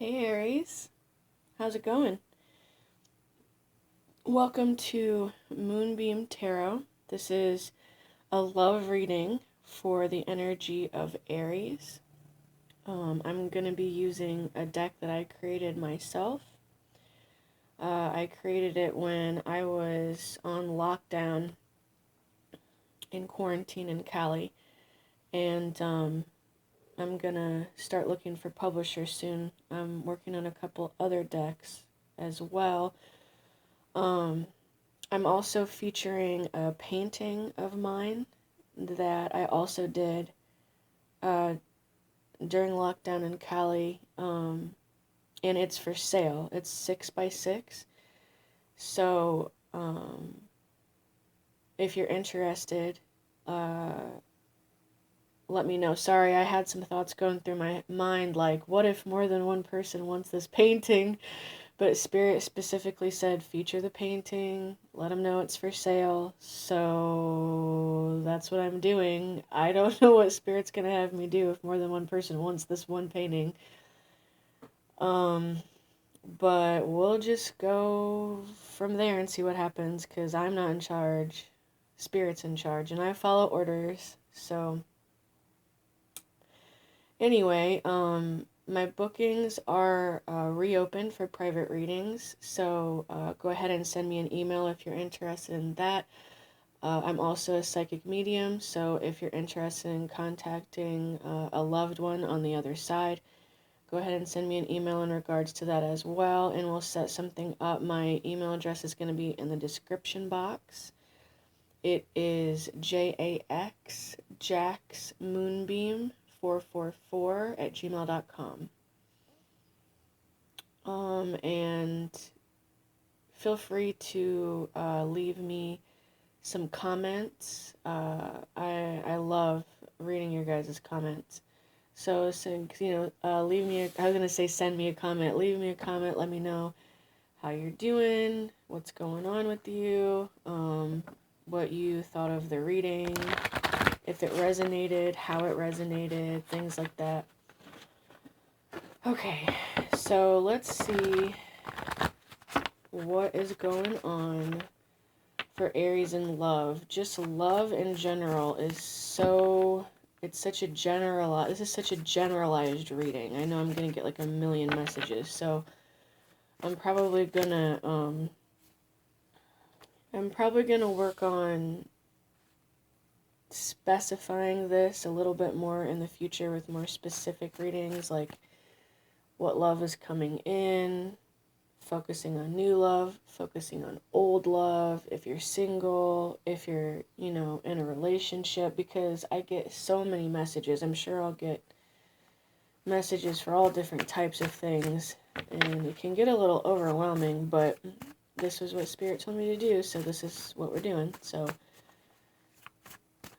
Hey Aries, how's it going? Welcome to Moonbeam Tarot. This is a love reading for the energy of Aries. I'm going to be using a deck that I created myself. I created it when I was on lockdown in quarantine in Cali, and I'm going to start looking for publishers soon. I'm working on a couple other decks as well. I'm also featuring a painting of mine that I also did uh, during lockdown in Cali, and it's for sale. It's 6x6. So if you're interested, uh, let me know. Sorry, I had some thoughts going through my mind, like, what if more than one person wants this painting? But Spirit specifically said feature the painting, let them know it's for sale, so that's what I'm doing. I don't know what Spirit's gonna have me do if more than one person wants this one painting. But we'll just go from there and see what happens, because I'm not in charge. Spirit's in charge, and I follow orders, so... Anyway, my bookings are reopened for private readings, so go ahead and send me an email if you're interested in that. I'm also a psychic medium, so if you're interested in contacting a loved one on the other side, go ahead and send me an email in regards to that as well, and we'll set something up. My email address is going to be in the description box. It is jaxmoonbeam444@gmail.com. And feel free to leave me some comments. I love reading your guys' comments. So, leave me I was going to say send me a comment. Leave me a comment. Let me know how you're doing, what's going on with you, what you thought of the reading, if it resonated, how it resonated, things like that. Okay, so let's see what is going on for Aries in love. Just love in general is this is such a generalized reading. I know I'm gonna get like a million messages, so I'm probably gonna work on specifying this a little bit more in the future with more specific readings, like what love is coming in, focusing on new love, focusing on old love, if you're single, if you're, in a relationship, because I get so many messages. I'm sure I'll get messages for all different types of things, and it can get a little overwhelming, but this was what Spirit told me to do, so this is what we're doing. So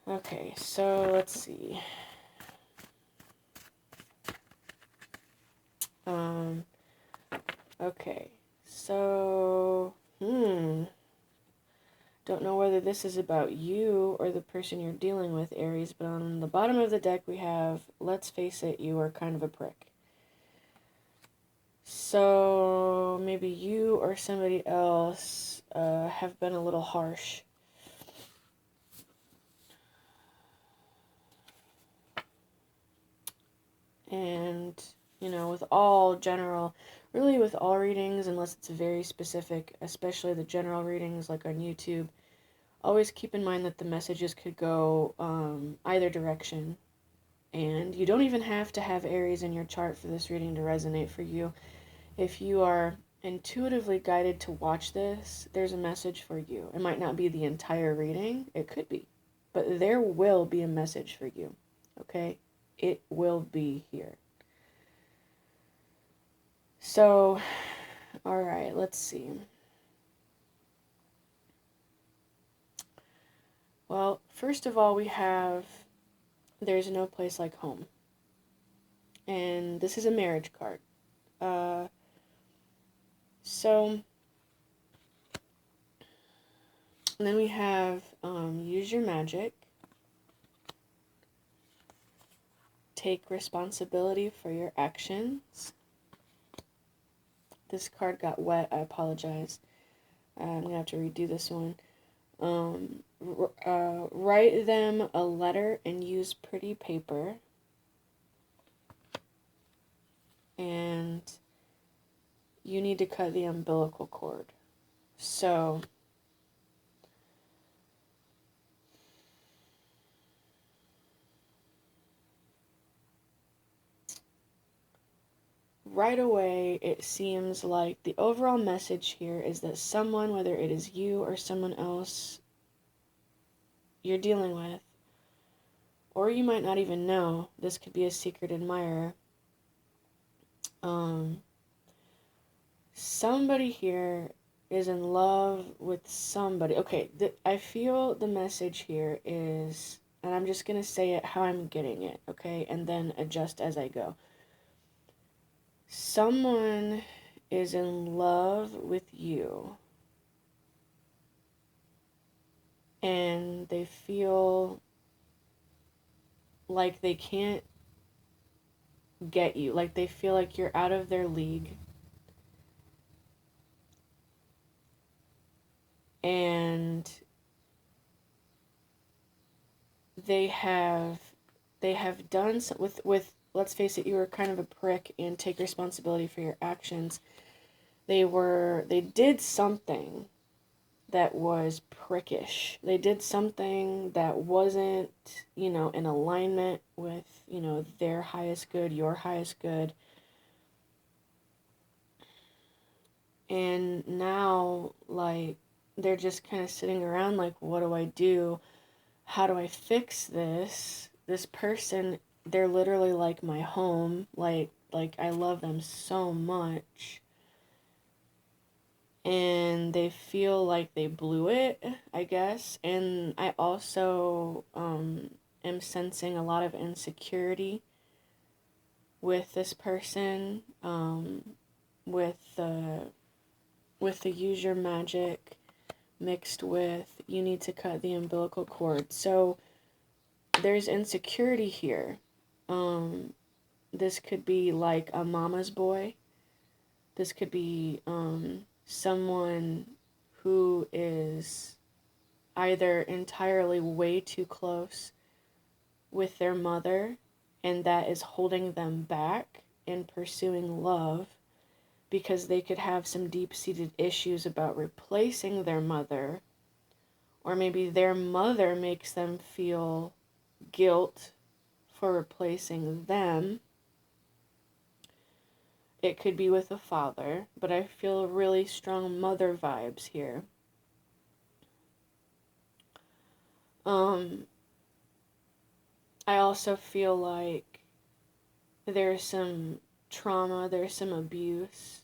okay, so let's see. Okay, so don't know whether this is about you or the person you're dealing with, Aries, but on the bottom of the deck we have, let's face it, you are kind of a prick. So maybe you or somebody else have been a little harsh. And, with all readings, unless it's very specific, especially the general readings like on YouTube, always keep in mind that the messages could go either direction. And you don't even have to have Aries in your chart for this reading to resonate for you. If you are intuitively guided to watch this, there's a message for you. It might not be the entire reading. It could be. But there will be a message for you. Okay? It will be here. So, alright, let's see. Well, first of all, we have There's No Place Like Home. And this is a marriage card. And then we have Use Your Magic. Take responsibility for your actions. This card got wet. I apologize. I'm going to have to redo this one. Write them a letter and use pretty paper. And you need to cut the umbilical cord. So right away, it seems like the overall message here is that someone, whether it is you or someone else you're dealing with, or you might not even know, this could be a secret admirer. Somebody here is in love with somebody. Okay, I feel the message here is, and I'm just going to say it how I'm getting it, okay, and then adjust as I go. Someone is in love with you, and they feel like they can't get you, like they feel like you're out of their league. And they have done so, with let's face it, you were kind of a prick and take responsibility for your actions. They did something that was prickish. They did something that wasn't, in alignment with, their highest good, your highest good. And now, like, they're just kind of sitting around like, what do I do? How do I fix this? This person, they're literally like my home. Like I love them so much. And they feel like they blew it, I guess. And I also am sensing a lot of insecurity with this person, with the use your magic mixed with you need to cut the umbilical cord. So there's insecurity here. This could be like a mama's boy. This could be someone who is either entirely way too close with their mother, and that is holding them back in pursuing love, because they could have some deep-seated issues about replacing their mother, or maybe their mother makes them feel guilt for replacing them. It could be with a father, but I feel really strong mother vibes here. I also feel like there's some trauma, there's some abuse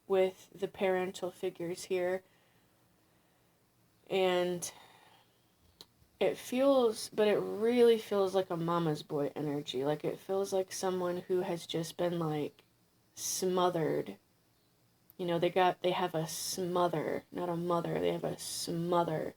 with the parental figures here. And it really feels like a mama's boy energy. Like it feels like someone who has just been like smothered. They have a smother, not a mother, they have a smother.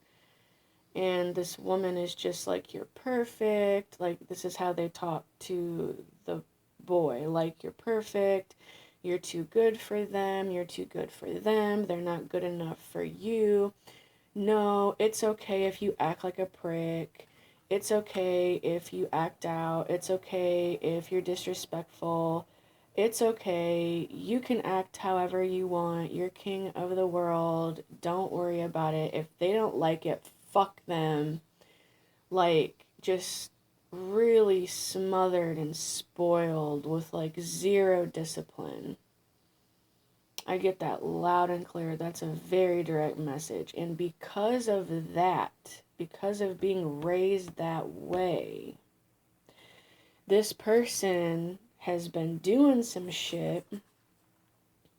And this woman is just like, you're perfect. Like, this is how they talk to the boy. Like, you're perfect. You're too good for them. You're too good for them. They're not good enough for you. No, it's okay if you act like a prick. It's okay if you act out. It's okay if you're disrespectful. It's okay. You can act however you want. You're king of the world. Don't worry about it. If they don't like it, fuck them. Like, just really smothered and spoiled with like zero discipline. I get that loud and clear. That's a very direct message. And because of that, because of being raised that way, this person has been doing some shit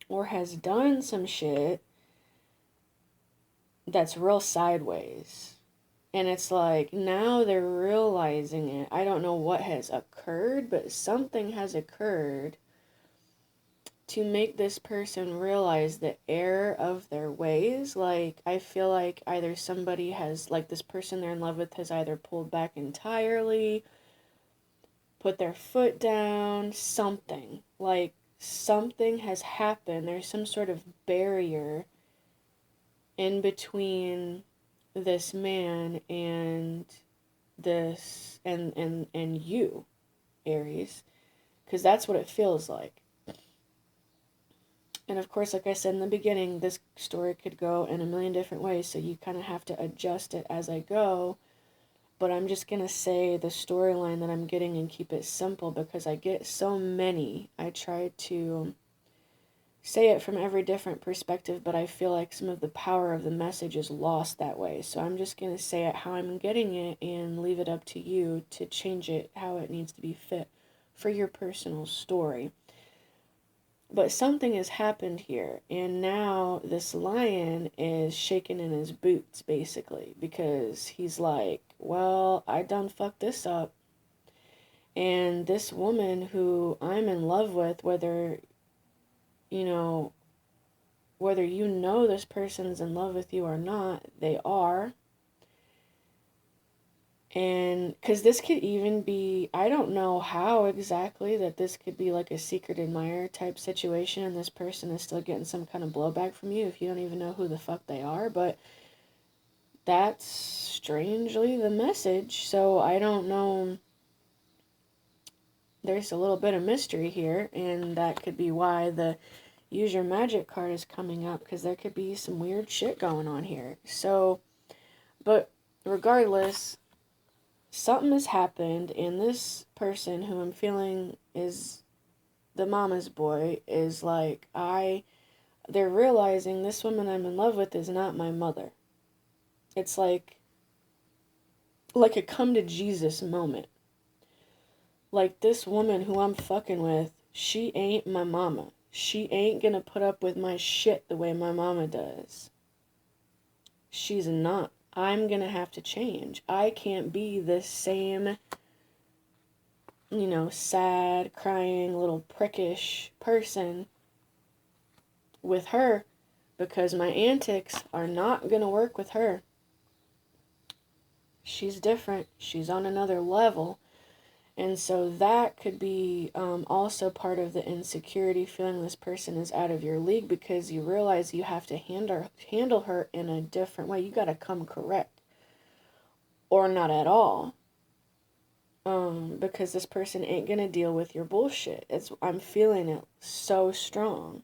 or has done some shit that's real sideways. And it's like, now they're realizing it. I don't know what has occurred, but something has occurred to make this person realize the error of their ways. Like, I feel like either somebody has, like, this person they're in love with has either pulled back entirely, put their foot down, something. Like, something has happened. There's some sort of barrier in between this man and and you, Aries, because that's what it feels like. And of course, like I said in the beginning, this story could go in a million different ways, so you kind of have to adjust it as I go. But I'm just going to say the storyline that I'm getting and keep it simple because I get so many. I try to say it from every different perspective, but I feel like some of the power of the message is lost that way. So I'm just going to say it how I'm getting it and leave it up to you to change it how it needs to be fit for your personal story. But something has happened here, and now this lion is shaking in his boots, basically, because he's like, well, I done fucked this up. And this woman who I'm in love with, you know, whether you know this person's in love with you or not, they are. And because this could even be, I don't know how exactly that this could be like a secret admirer type situation and this person is still getting some kind of blowback from you if you don't even know who the fuck they are, but that's strangely the message. So I don't know. There's a little bit of mystery here, and that could be why the use your magic card is coming up, because there could be some weird shit going on here. So, but regardless, something has happened, and this person who I'm feeling is the mama's boy is like, they're realizing this woman I'm in love with is not my mother. It's like a come to Jesus moment. Like, this woman who I'm fucking with, she ain't my mama. She ain't gonna put up with my shit the way my mama does. She's not. I'm gonna have to change. I can't be this same, sad, crying, little prickish person with her, because my antics are not gonna work with her. She's different. She's on another level. And so that could be also part of the insecurity, feeling this person is out of your league because you realize you have to handle her in a different way. You got to come correct or not at all, because this person ain't going to deal with your bullshit. I'm feeling it so strong.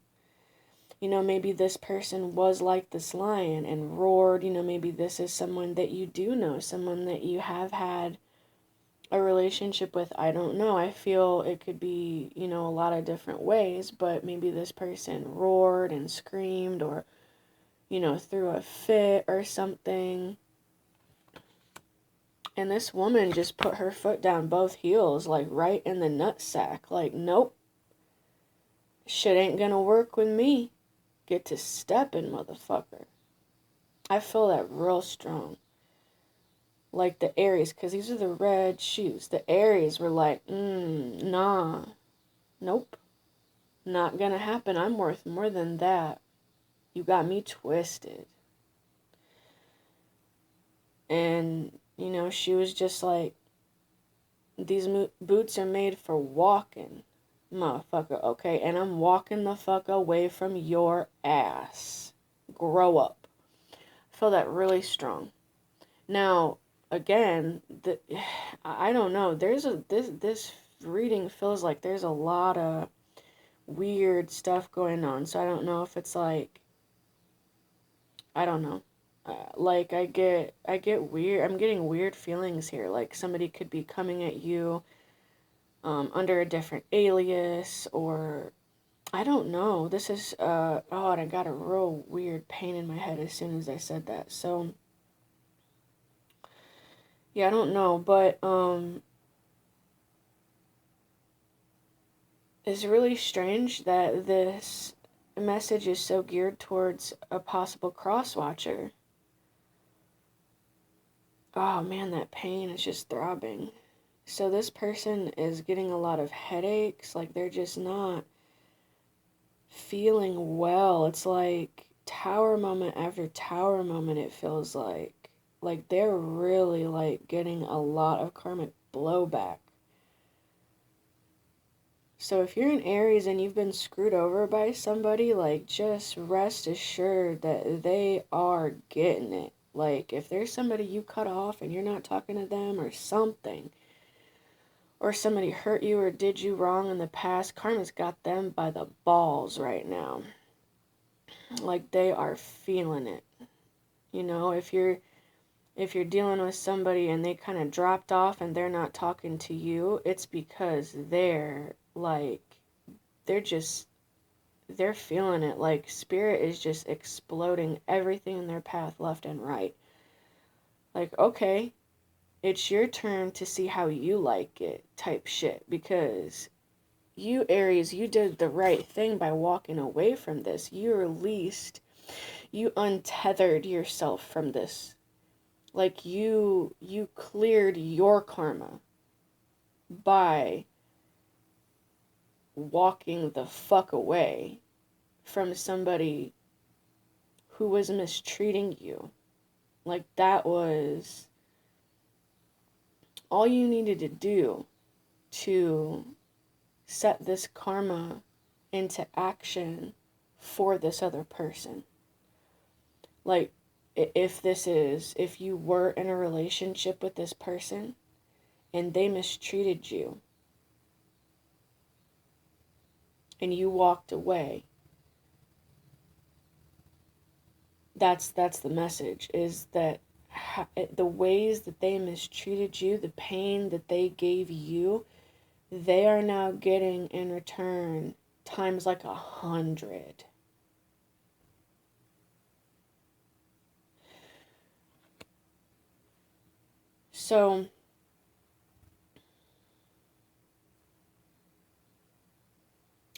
Maybe this person was like this lion and roared. Maybe this is someone that you do know, someone that you have had a relationship with. I don't know. I feel it could be, a lot of different ways, but maybe this person roared and screamed or, threw a fit or something. And this woman just put her foot down both heels, like right in the nutsack. Like, nope, shit ain't gonna work with me. Get to stepping, motherfucker. I feel that real strong. Like the Aries, because these are the red shoes. The Aries were like, nah, nope, not gonna happen. I'm worth more than that. You got me twisted. And, she was just like, these boots are made for walking, motherfucker, okay? And I'm walking the fuck away from your ass. Grow up. I feel that really strong. Now, again, I don't know. This reading feels like there's a lot of weird stuff going on. So I don't know if it's like, I don't know. Like I get weird. I'm getting weird feelings here. Like somebody could be coming at you under a different alias, or I don't know. This is and I got a real weird pain in my head as soon as I said that. So yeah, I don't know, but it's really strange that this message is so geared towards a possible cross-watcher. Oh man, that pain is just throbbing. So this person is getting a lot of headaches, like they're just not feeling well. It's like tower moment after tower moment, it feels like. Like they're really like getting a lot of karmic blowback. So if you're an Aries and you've been screwed over by somebody, like, just rest assured that they are getting it. Like, if there's somebody you cut off and you're not talking to them or something, or somebody hurt you or did you wrong in the past, karma's got them by the balls right now. Like, they are feeling it. You know, if you're dealing with somebody and they kind of dropped off and they're not talking to you, it's because they're feeling it. Like, spirit is just exploding everything in their path left and right. Like, okay, it's your turn to see how you like it type shit, because you, Aries, you did the right thing by walking away from this. You untethered yourself from this. Like, you cleared your karma by walking the fuck away from somebody who was mistreating you. Like, that was all you needed to do to set this karma into action for this other person. Like, if you were in a relationship with this person and they mistreated you and you walked away, that's the message, is that the ways that they mistreated you, the pain that they gave you, they are now getting in return times like 100. So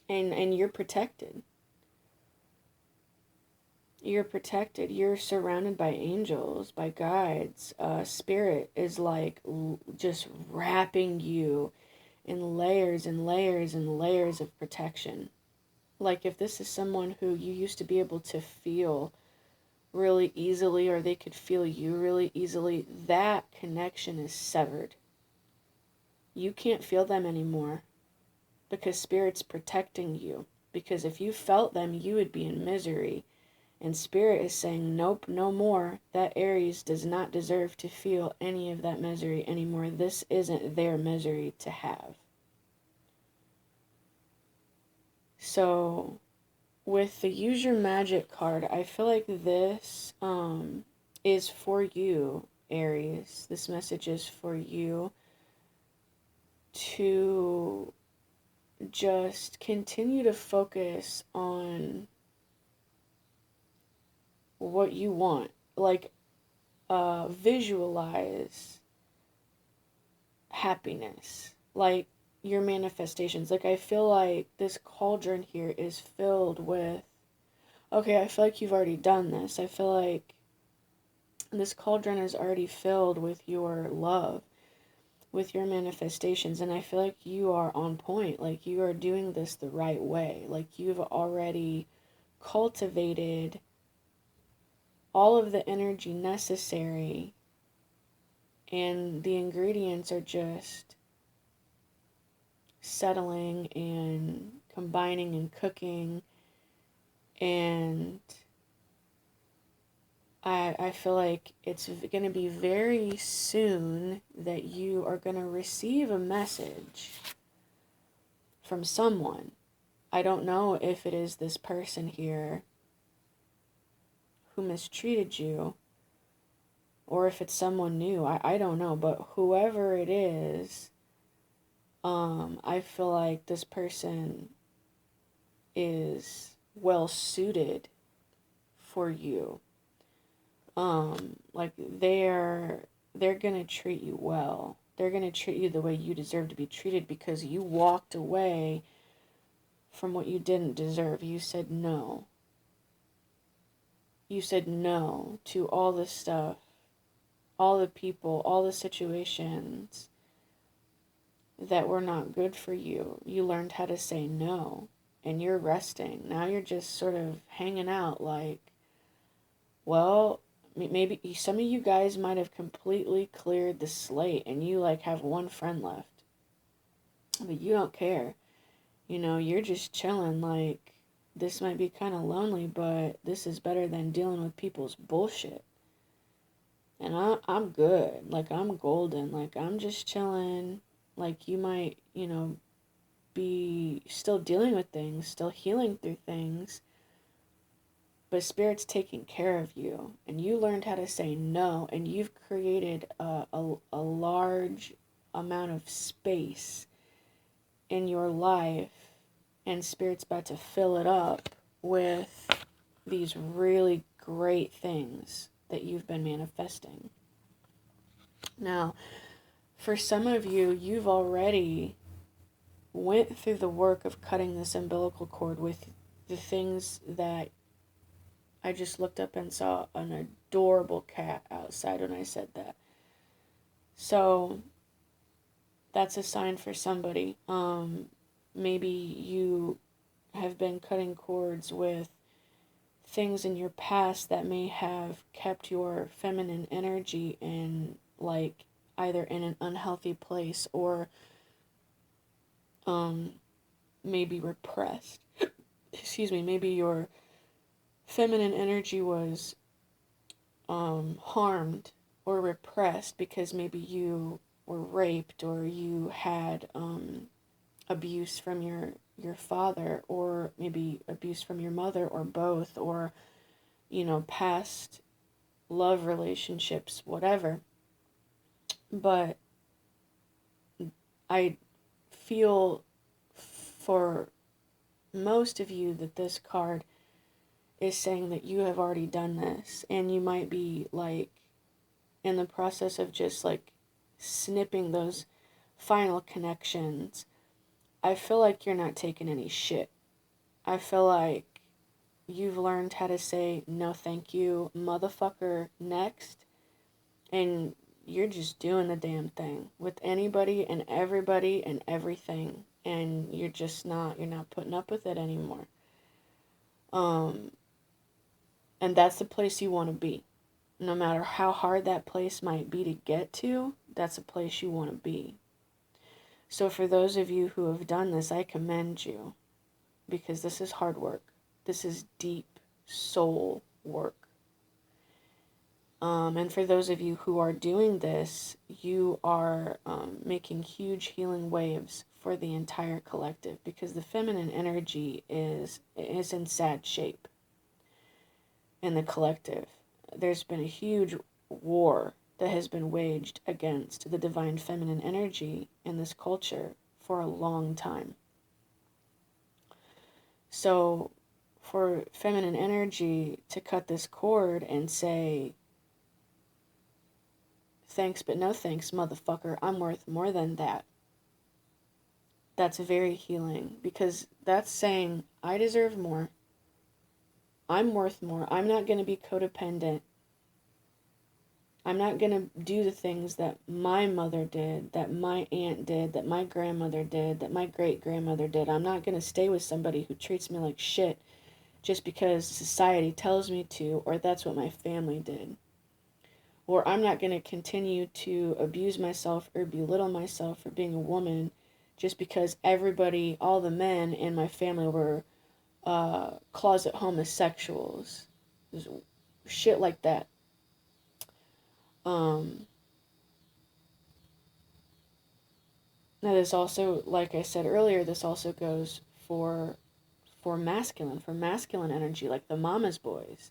and you're protected. You're protected. You're surrounded by angels, by guides. Spirit is like just wrapping you in layers and layers and layers of protection. Like, if this is someone who you used to be able to feel really easily, or they could feel you really easily, that connection is severed. You can't feel them anymore because Spirit's protecting you. Because if you felt them, you would be in misery. And Spirit is saying, nope, no more. That Aries does not deserve to feel any of that misery anymore. This isn't their misery to have. So, with the Use Your Magic card, I feel like this is for you, Aries. This message is for you to just continue to focus on what you want. Like, visualize happiness. Like, your manifestations. Like, I feel like this cauldron here is filled with, okay, I feel like you've already done this. I feel like this cauldron is already filled with your love, with your manifestations, and I feel like you are on point. Like, you are doing this the right way. Like, you've already cultivated all of the energy necessary, and the ingredients are just settling and combining and cooking. And I feel like it's going to be very soon that you are going to receive a message from someone. I don't know if it is this person here who mistreated you, or if it's someone new. I don't know, but whoever it is, I feel like this person is well suited for you. Like, they're gonna treat you well. They're gonna treat you the way you deserve to be treated, because you walked away from what you didn't deserve. You said no. You said no to all the stuff, all the people, all the situations that were not good for you. You learned how to say no, and you're resting. Now you're just sort of hanging out like, well, maybe some of you guys might have completely cleared the slate and you like have one friend left. But you don't care. you're just chilling. Like, this might be kind of lonely, but this is better than dealing with people's bullshit. And I'm good. Like, I'm golden. Like, I'm just chilling. Like, you might, be still dealing with things, still healing through things, but Spirit's taking care of you. And you learned how to say no, and you've created a large amount of space in your life, and Spirit's about to fill it up with these really great things that you've been manifesting. Now, for some of you, you've already went through the work of cutting this umbilical cord with the things that I just looked up and saw an adorable cat outside when I said that. So that's a sign for somebody. Maybe you have been cutting cords with things in your past that may have kept your feminine energy in, like, either in an unhealthy place or maybe repressed. Excuse me, maybe your feminine energy was harmed or repressed because maybe you were raped, or you had abuse from your father, or maybe abuse from your mother, or both, or past love relationships, whatever. But I feel for most of you that this card is saying that you have already done this, and you might be like in the process of just like snipping those final connections. I feel like you're not taking any shit. I feel like you've learned how to say no thank you, motherfucker, next, and you're just doing the damn thing with anybody and everybody and everything, and you're not putting up with it anymore. And that's the place you want to be. No matter how hard that place might be to get to, that's a place you want to be. So for those of you who have done this, I commend you, because this is hard work. This is deep soul work. And for those of you who are doing this, you are making huge healing waves for the entire collective, because the feminine energy is in sad shape in the collective. There's been a huge war that has been waged against the divine feminine energy in this culture for a long time. So for feminine energy to cut this cord and say, thanks but no thanks, motherfucker, I'm worth more than that, that's very healing, because that's saying, I deserve more, I'm worth more, I'm not going to be codependent, I'm not going to do the things that my mother did, that my aunt did, that my grandmother did, that my great-grandmother did. I'm not going to stay with somebody who treats me like shit just because society tells me to, or that's what my family did. Or I'm not going to continue to abuse myself or belittle myself for being a woman just because everybody, all the men in my family were closet homosexuals. Shit like that. Now this also, like I said earlier, this also goes for masculine energy, like the mama's boys.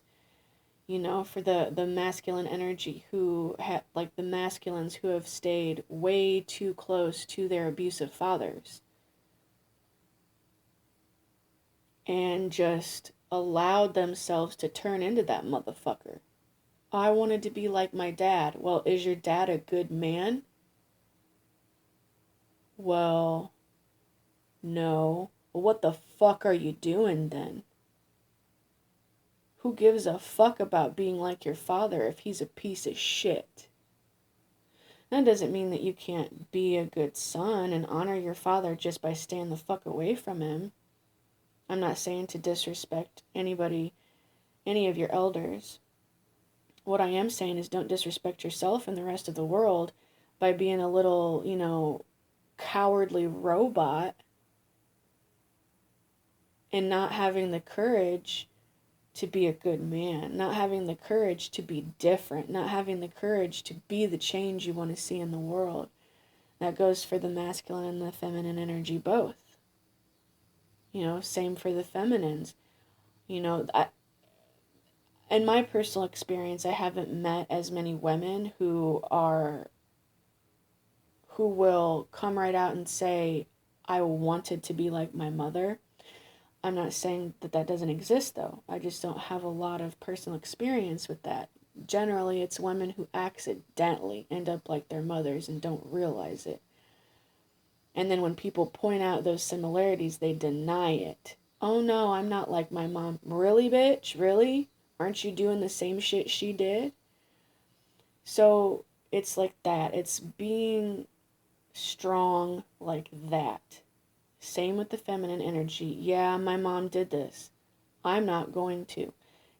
For the masculine energy who had, like the masculines who have stayed way too close to their abusive fathers and just allowed themselves to turn into that motherfucker. I wanted to be like my dad. Well, is your dad a good man? Well, no. Well, what the fuck are you doing then? Who gives a fuck about being like your father if he's a piece of shit? That doesn't mean that you can't be a good son and honor your father just by staying the fuck away from him. I'm not saying to disrespect anybody, any of your elders. What I am saying is don't disrespect yourself and the rest of the world by being a little, cowardly robot and not having the courage to be a good man, not having the courage to be different, not having the courage to be the change you want to see in the world. That goes for the masculine and the feminine energy both. You know, same for the feminines. You know, in my personal experience, I haven't met as many women who will come right out and say, I wanted to be like my mother. I'm not saying that that doesn't exist, though. I just don't have a lot of personal experience with that. Generally, it's women who accidentally end up like their mothers and don't realize it. And then when people point out those similarities, they deny it. Oh no, I'm not like my mom. Really, bitch? Really? Aren't you doing the same shit she did? So it's like that. It's being strong like that. Same with the feminine energy. Yeah, my mom did this. I'm not going to.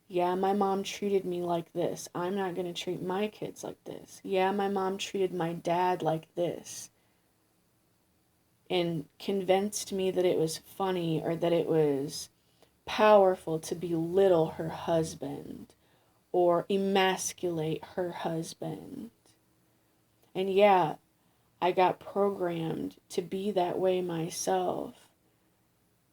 Yeah, my mom treated me like this. I'm not going to treat my kids like this. Yeah, my mom treated my dad like this. And convinced me that it was funny or that it was powerful to belittle her husband or emasculate her husband. And yeah, I got programmed to be that way myself.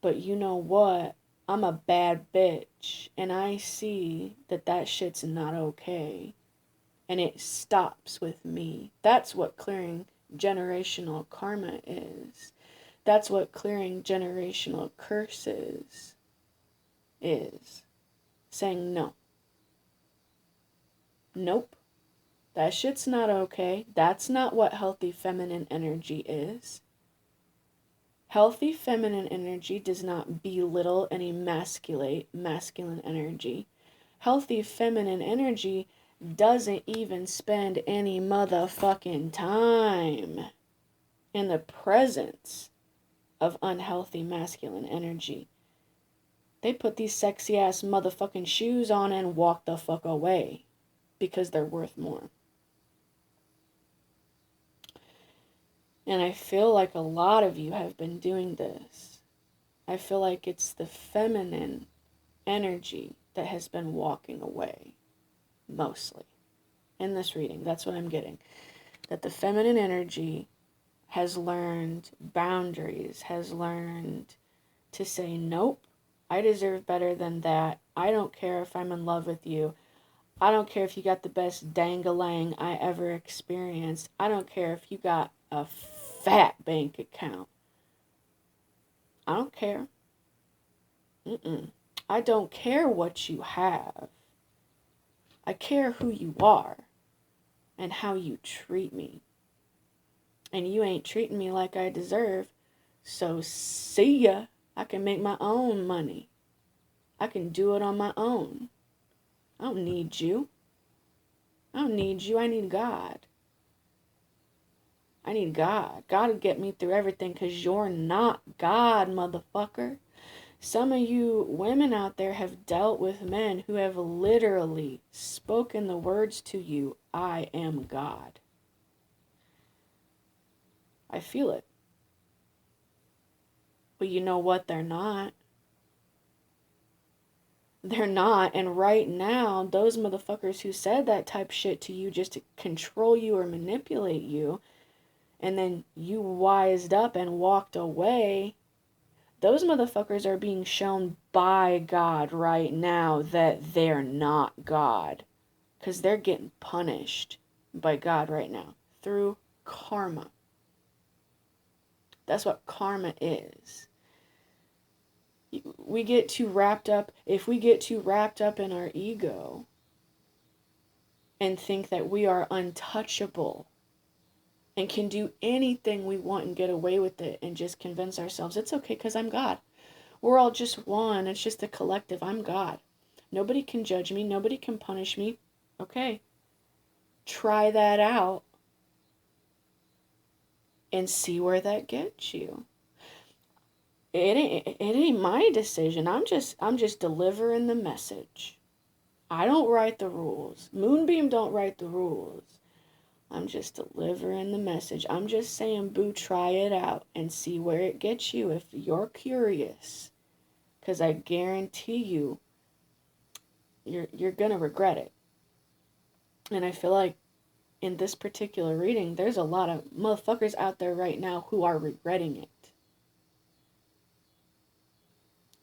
But you know what? I'm a bad bitch. And I see that that shit's not okay. And it stops with me. That's what clearing generational karma is. That's what clearing generational curses is. Saying no. Nope. That shit's not okay. That's not what healthy feminine energy is. Healthy feminine energy does not belittle and emasculate masculine energy. Healthy feminine energy doesn't even spend any motherfucking time in the presence of unhealthy masculine energy. They put these sexy ass motherfucking shoes on and walk the fuck away because they're worth more. And I feel like a lot of you have been doing this. I feel like it's the feminine energy that has been walking away, mostly. In this reading, that's what I'm getting. That the feminine energy has learned boundaries, has learned to say, nope, I deserve better than that. I don't care if I'm in love with you. I don't care if you got the best dangalang I ever experienced. I don't care if you got a fat bank account. I don't care. I don't care what you have. I care who you are and how you treat me. And you ain't treating me like I deserve. So see ya. I can make my own money. I can do it on my own. I don't need you. I don't need you. I need God. I need God. God will get me through everything because you're not God, motherfucker. Some of you women out there have dealt with men who have literally spoken the words to you, I am God. I feel it. But you know what? They're not. They're not. And right now, those motherfuckers who said that type shit to you just to control you or manipulate you, and then you wised up and walked away, those motherfuckers are being shown by God right now that they're not God. Because they're getting punished by God right now through karma. That's what karma is. We get too wrapped up, if we get too wrapped up in our ego and think that we are untouchable and can do anything we want and get away with it and just convince ourselves it's okay because I'm God. We're all just one. It's just a collective. I'm God. Nobody can judge me. Nobody can punish me. Okay. Try that out and see where that gets you. It ain't my decision. I'm just delivering the message. I don't write the rules. Moonbeam don't write the rules. I'm just delivering the message. I'm just saying, boo, try it out and see where it gets you if you're curious. because I guarantee you're going to regret it. And I feel like in this particular reading, there's a lot of motherfuckers out there right now who are regretting it.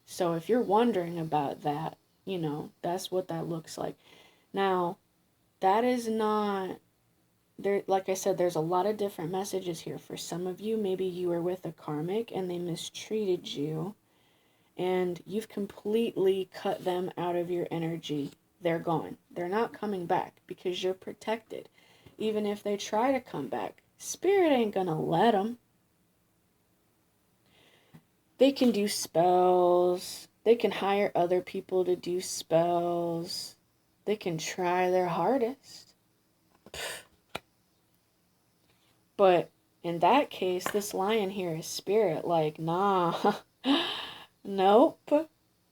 So if you're wondering about that, you know, that's what that looks like. Now, that is not there. Like I said, there's a lot of different messages here. For some of you, maybe you were with a karmic and they mistreated you and you've completely cut them out of your energy. They're gone. They're not coming back because you're protected. Even if they try to come back, Spirit ain't gonna let them. They can do spells. They can hire other people to do spells. They can try their hardest. But in that case, this lion here is Spirit. Like, nah. Nope.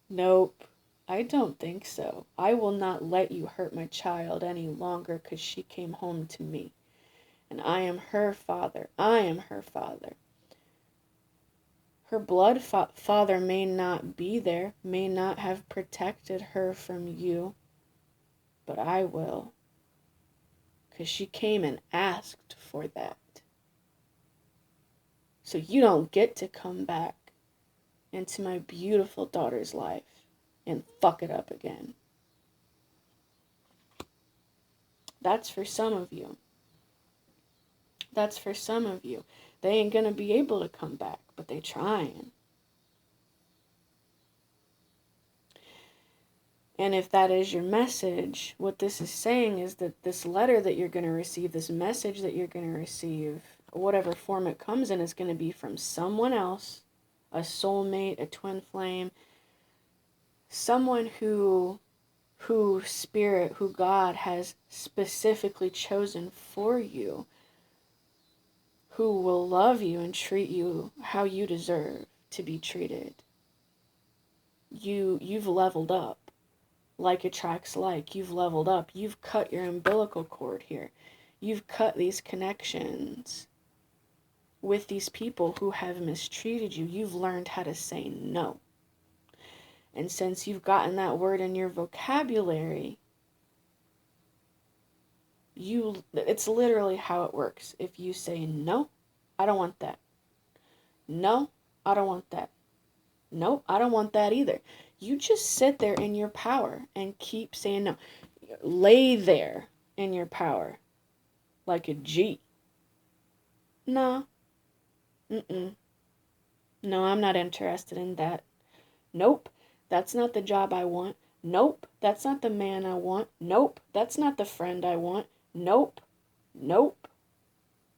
Nope. I don't think so. I will not let you hurt my child any longer because she came home to me. And I am her father. I am her father. Her blood father may not be there, may not have protected her from you, but I will. Because she came and asked for that. So you don't get to come back into my beautiful daughter's life and fuck it up again. That's for some of you. That's for some of you. They ain't gonna be able to come back, but they trying. And if that is your message, what this is saying is that this letter that you're going to receive, this message that you're going to receive, whatever form it comes in, is going to be from someone else, a soulmate, a twin flame, someone who Spirit, who God has specifically chosen for you, who will love you and treat you how you deserve to be treated. You've leveled up. Like attracts like. You've leveled up. You've cut your umbilical cord here. You've cut these connections with these people who have mistreated you. You've learned how to say no. And since you've gotten that word in your vocabulary, it's literally how it works. If you say no, I don't want that. No, I don't want that. Nope, I don't want that either. You just sit there in your power and keep saying no. Lay there in your power like a G. No. Mm-mm. No, I'm not interested in that. Nope, that's not the job I want. Nope, that's not the man I want. Nope, that's not the friend I want. Nope. Nope.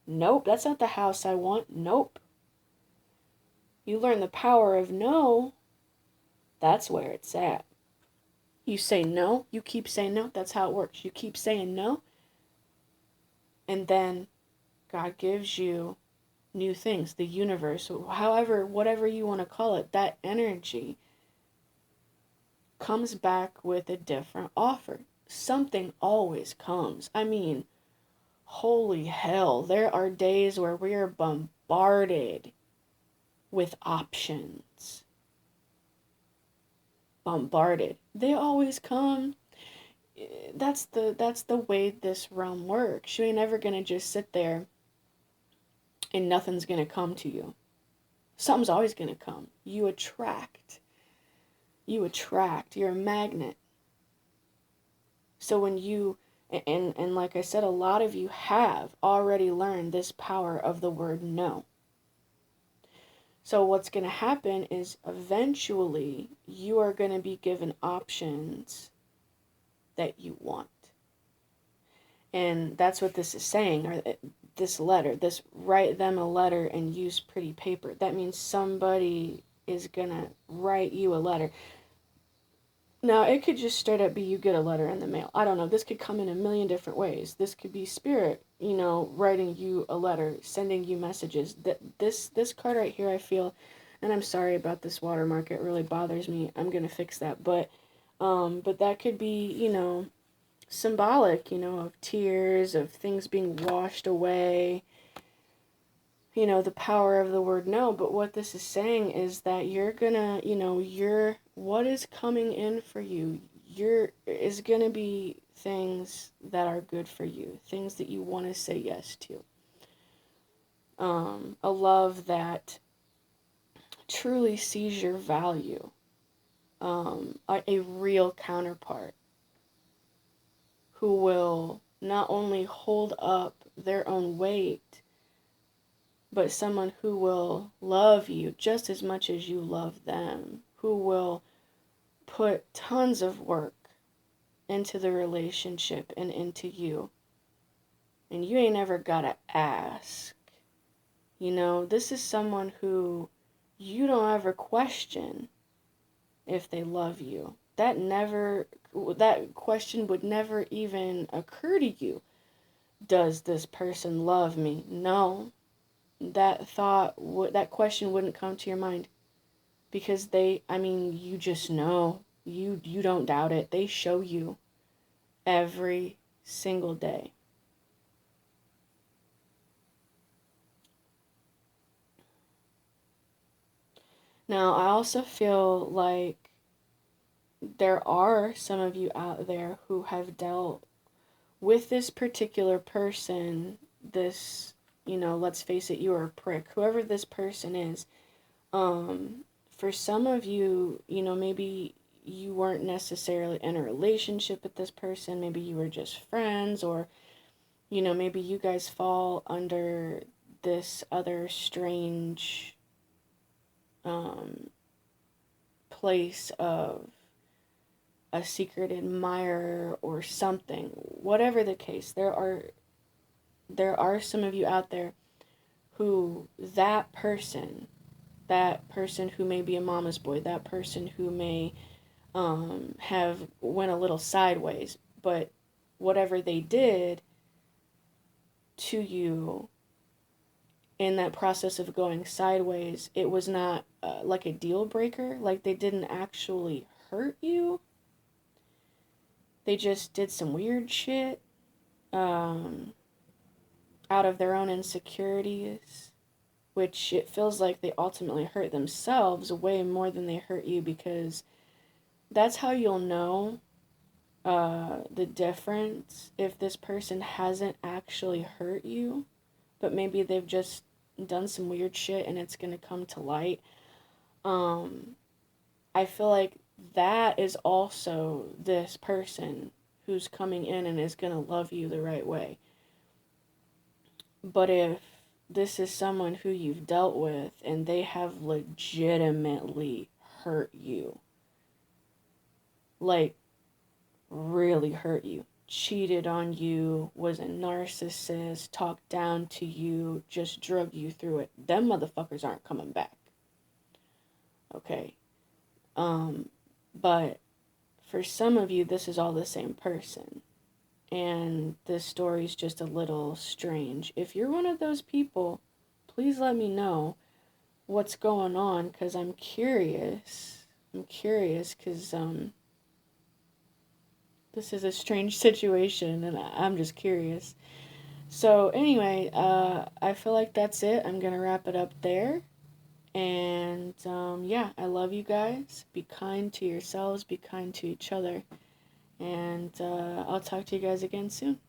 Nope, that's not the house I want. Nope. You learn the power of no. That's where it's at. You say no, you keep saying no. That's how it works. You keep saying no, and then God gives you new things. The universe, however, whatever you want to call it, that energy comes back with a different offer. Something always comes. I mean, holy hell, there are days where we are bombarded with options. Bombarded. They always come. That's the way this realm works. You ain't ever gonna just sit there and nothing's gonna come to you. Something's always gonna come. You attract. You're a magnet. So when you and like I said, a lot of you have already learned this power of the word no. So what's going to happen is eventually you are going to be given options that you want. And that's what this is saying, or this letter, this write them a letter and use pretty paper. That means somebody is going to write you a letter. Now, it could just straight up be you get a letter in the mail. I don't know. This could come in a million different ways. This could be Spirit, writing you a letter, sending you messages. This card right here, I feel, and I'm sorry about this watermark. It really bothers me. I'm going to fix that. But that could be, symbolic, of tears, of things being washed away. the power of the word no. But what this is saying is that you're gonna, what is coming in for you, is gonna be things that are good for you, things that you want to say yes to. A love that truly sees your value, a real counterpart who will not only hold up their own weight, but someone who will love you just as much as you love them, who will put tons of work into the relationship and into you. And you ain't ever gotta ask. This is someone who you don't ever question if they love you. That question would never even occur to you. Does this person love me? No. That question wouldn't come to your mind, because you just know. You don't doubt it. They show you every single day. Now, I also feel like there are some of you out there who have dealt with this particular person, let's face it, you are a prick. Whoever this person is, for some of you, maybe you weren't necessarily in a relationship with this person, maybe you were just friends, or, maybe you guys fall under this other strange, place of a secret admirer or something. Whatever the case, there are some of you out there who that person who may be a mama's boy, that person who may have went a little sideways, but whatever they did to you in that process of going sideways, it was not like a deal breaker. Like, they didn't actually hurt you. They just did some weird shit out of their own insecurities, which it feels like they ultimately hurt themselves way more than they hurt you, because that's how you'll know the difference if this person hasn't actually hurt you, but maybe they've just done some weird shit and it's gonna come to light. I feel like that is also this person who's coming in and is gonna love you the right way. But if this is someone who you've dealt with and they have legitimately hurt you, like really hurt you, cheated on you, was a narcissist, talked down to you, just drug you through it, them motherfuckers aren't coming back. Okay? But for some of you, this is all the same person. And this story's just a little strange. If you're one of those people, please let me know what's going on, because I'm curious. Because this is a strange situation, and I'm just curious. So anyway, I feel like that's it. I'm going to wrap it up there. And yeah, I love you guys. Be kind to yourselves. Be kind to each other. And I'll talk to you guys again soon.